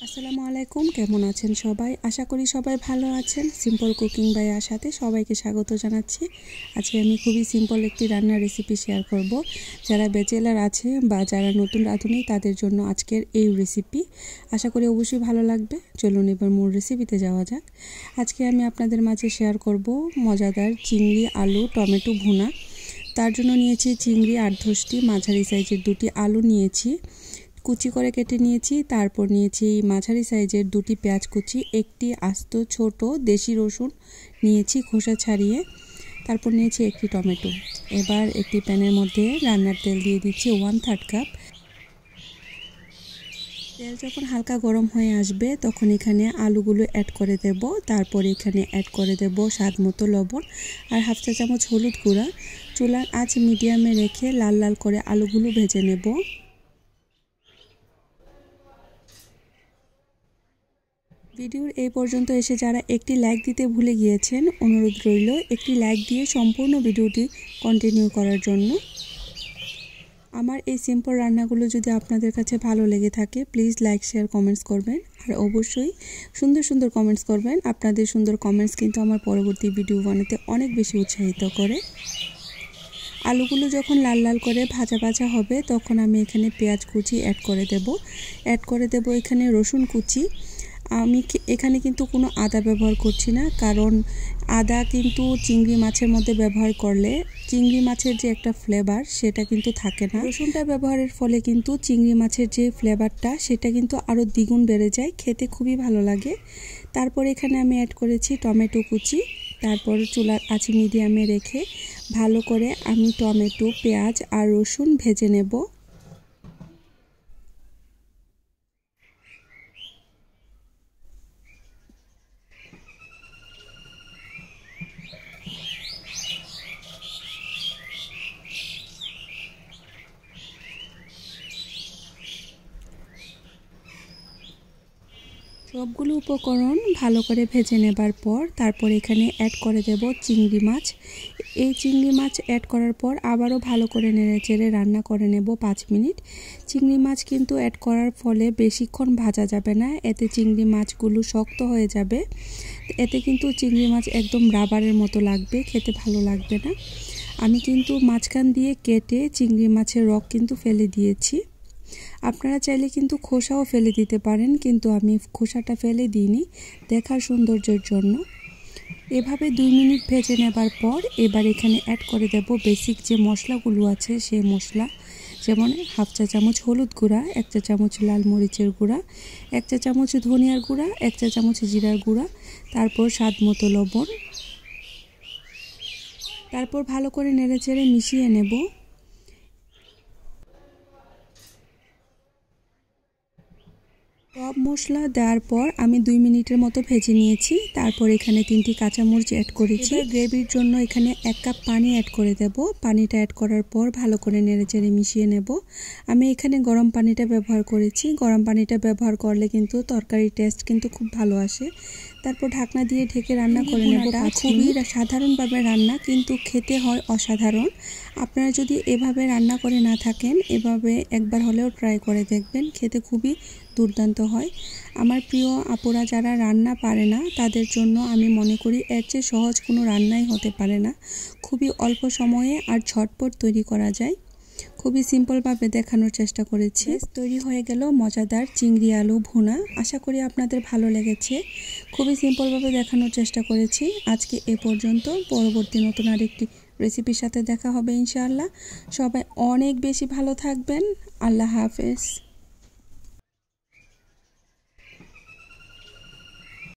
আসসালামু আলাইকুম, কেমন আছেন সবাই? আশা করি সবাই ভালো আছেন। সিম্পল কুকিং বাই আশাতে সবাইকে স্বাগত জানাচ্ছি। আজকে আমি খুবই সিম্পল একটি রান্নার রেসিপি শেয়ার করব। যারা ব্যাচেলার আছে বা যারা নতুন রাঁধুনি তাদের জন্য আজকের এই রেসিপি আশা করি অবশ্যই ভালো লাগবে। চলুন এবার মূল রেসিপিতে যাওয়া যাক। আজকে আমি আপনাদের মাঝে শেয়ার করব মজাদার চিংড়ি আলু টমেটো ভুনা। তার জন্য নিয়েছি চিংড়ি ৮-১০টি, মাঝারি সাইজের 2টি আলু নিয়েছি, কুচি করে কেটে নিয়েছি। তারপর নিয়েছি মাঝারি সাইজের 2টি পেঁয়াজ কুচি, একটি আস্ত ছোট দেশি রসুন নিয়েছি খোসা ছাড়িয়ে। তারপর নিয়েছি একটি টমেটো। এবার একটি প্যানের মধ্যে রান্নার তেল দিয়ে দিচ্ছি 1/3 কাপ। তেল যখন হালকা গরম হয়ে আসবে তখন এখানে আলুগুলো অ্যাড করে দেব। তারপর এখানে অ্যাড করে দেব স্বাদ মতো লবণ আর 1/2 চা চামচ হলুদ গুঁড়া। চুলার আঁচ মিডিয়ামে রেখে লাল লাল করে আলুগুলো ভেজে নেব। ভিডিওর এই পর্যন্ত এসে যারা একটি লাইক দিতে ভুলে গিয়েছেন, অনুরোধ রইল একটি লাইক দিয়ে সম্পূর্ণ ভিডিওটি কন্টিনিউ করার জন্য। আমার এই সিম্পল রান্নাগুলো যদি আপনাদের কাছে ভালো লেগে থাকে প্লিজ লাইক শেয়ার কমেন্টস করবেন, আর অবশ্যই সুন্দর সুন্দর কমেন্টস করবেন। আপনাদের সুন্দর কমেন্টস কিন্তু আমার পরবর্তী ভিডিও বানাতে অনেক বেশি উৎসাহিত করে। আলুগুলো যখন লাল লাল করে ভাজা ভাজা হবে তখন আমি এখানে পেঁয়াজ কুচি অ্যাড করে দেব এখানে রসুন কুচি। আমি এখানে কিন্তু কোনো আদা ব্যবহার করছি না, কারণ আদা কিন্তু চিংড়ি মাছের মধ্যে ব্যবহার করলে চিংড়ি মাছের যে একটা ফ্লেভার সেটা কিন্তু থাকে না। রসুনটা ব্যবহারের ফলে কিন্তু চিংড়ি মাছের যে ফ্লেভারটা সেটা কিন্তু আরও দ্বিগুণ বেড়ে যায়, খেতে খুবই ভালো লাগে। তারপর এখানে আমি অ্যাড করেছি টমেটো কুচি। তারপর চুলার আঁচ মিডিয়ামে রেখে ভালো করে আমি টমেটো, পেঁয়াজ আর রসুন ভেজে নেব। সবগুলো উপকরণ ভালো করে ভেজে নেবার পর তারপর এখানে অ্যাড করে দেব চিংড়ি মাছ। এই চিংড়ি মাছ অ্যাড করার পর আবারও ভালো করে নেড়েচেড়ে রান্না করে নেব 5 মিনিট। চিংড়ি মাছ কিন্তু অ্যাড করার ফলে বেশিক্ষণ ভাজা যাবে না, এতে চিংড়ি মাছগুলো শক্ত হয়ে যাবে। এতে কিন্তু চিংড়ি মাছ একদম রাবারের মতো লাগবে, খেতে ভালো লাগবে না। আমি কিন্তু মাঝখান দিয়ে কেটে চিংড়ি মাছের রক কিন্তু ফেলে দিয়েছি। আপনারা চাইলে কিন্তু খোসাও ফেলে দিতে পারেন, কিন্তু আমি খোসাটা ফেলে দিইনি দেখার সৌন্দর্যের জন্য। এভাবে 2 মিনিট ভেজে নেবার পর এবার এখানে অ্যাড করে দেব বেসিক যে মশলাগুলো আছে সেই মশলা, যেমন 1/2 চা চামচ হলুদ গুঁড়া, 1 চা চামচ লাল মরিচের গুঁড়া, 1 চা চামচ ধনিয়ার গুঁড়া, 1 চা চামচ জিরার গুঁড়া, তারপর স্বাদ মতো লবণ। তারপর ভালো করে নেড়েচেড়ে মিশিয়ে নেব। সব মশলা দেওয়ার পর আমি 2 মিনিটের মতো ভেজে নিয়েছি। তারপর এখানে 3টি কাঁচামরিচ অ্যাড করেছি। গ্রেভির জন্য এখানে 1 কাপ পানি অ্যাড করে দেব। পানিটা অ্যাড করার পর ভালো করে নেড়েচেড়ে মিশিয়ে নেব। আমি এখানে গরম পানিটা ব্যবহার করেছি। গরম পানিটা ব্যবহার করলে কিন্তু তরকারির টেস্ট কিন্তু খুব ভালো আসে। তারপর ঢাকনা দিয়ে ঢেকে রান্না করে নেব। খুবই সাধারণভাবে রান্না, কিন্তু খেতে হয় অসাধারণ। আপনারা যদি এভাবে রান্না করে না থাকেন, এভাবে একবার হলেও ট্রাই করে দেখবেন, খেতে খুবই দুর্দান্ত হয়। আমার প্রিয় আপুরা যারা রান্না পারে না তাদের জন্য আমি মনে করি এর চেয়ে সহজ কোনো রান্নাই হতে পারে না। খুবই অল্প সময়ে আর ঝটপট তৈরি করা যায়। খুবই সিম্পলভাবে দেখানোর চেষ্টা করেছি। তৈরি হয়ে গেল মজাদার চিংড়ি আলু ভুনা। আশা করি আপনাদের ভালো লেগেছে। খুবই সিম্পলভাবে দেখানোর চেষ্টা করেছি। আজকে এ পর্যন্ত। পরবর্তী নতুন আরেকটি রেসিপির সাথে দেখা হবে ইনশাআল্লাহ। সবাই অনেক বেশি ভালো থাকবেন। আল্লাহ হাফেজ।